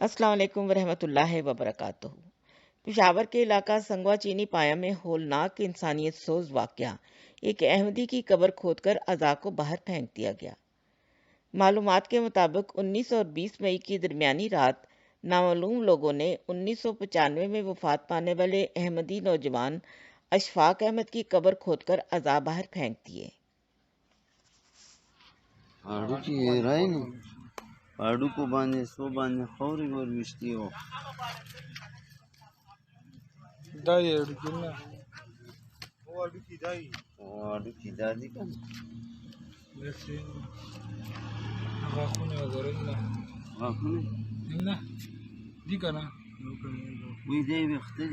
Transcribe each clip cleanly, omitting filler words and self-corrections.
السلام علیکم ورحمۃ اللہ وبرکاتہ۔ پشاور کے علاقہ سنگوا چینی پایا میں ہولناک انسانیت سوز واقعہ، ایک احمدی کی قبر کھود کر اعضاء کو باہر پھینک دیا گیا۔ معلومات کے مطابق 19 اور 20 مئی کی درمیانی رات نامعلوم لوگوں نے 1995 میں وفات پانے والے احمدی نوجوان اشفاق احمد کی قبر کھود کر اعضاء باہر پھینک دیے۔ پاڑو کو باندھے سو باندھے خوري ورمشتي او دای اډکینا اډو کی دادی کنه دسه غاخونه وګورئ غاخونه نه دي کنه وی دی وختي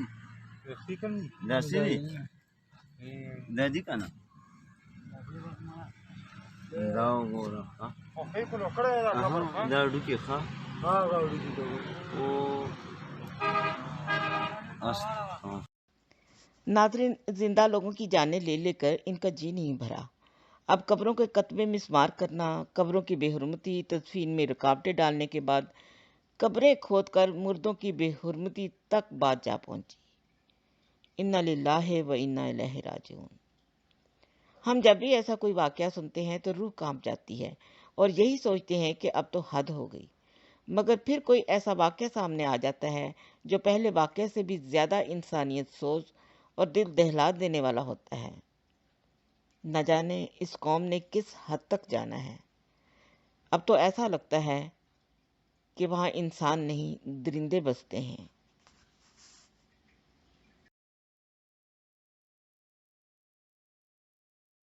وختي کنه داسې دی دادی کنه دا وګوره ها او په کولو کړه دا خبر ها دا اډو کی ښه ها غاړي دي او است ناظرین، زندہ لوگوں کی جانیں لے لے کر ان کا جی نہیں بھرا۔ اب قبروں کے کتبے مسمار کرنا، قبروں کی بے حرمتی تدفین میں رکاوٹیں ڈالنے کے بعد قبریں کھود کر مردوں کی بے حرمتی تک بات جا پہنچی۔ انا للہ و انا الیہ راجعون۔ ہم جب بھی ایسا کوئی واقعہ سنتے ہیں تو روح کانپ جاتی ہے اور یہی سوچتے ہیں کہ اب تو حد ہو گئی، مگر پھر کوئی ایسا واقعہ سامنے آ جاتا ہے جو پہلے واقعے سے بھی زیادہ انسانیت سوز اور دل دہلا دینے والا ہوتا ہے۔ نہ جانے اس قوم نے کس حد تک جانا ہے۔ اب تو ایسا لگتا ہے کہ وہاں انسان نہیں، درندے بستے ہیں۔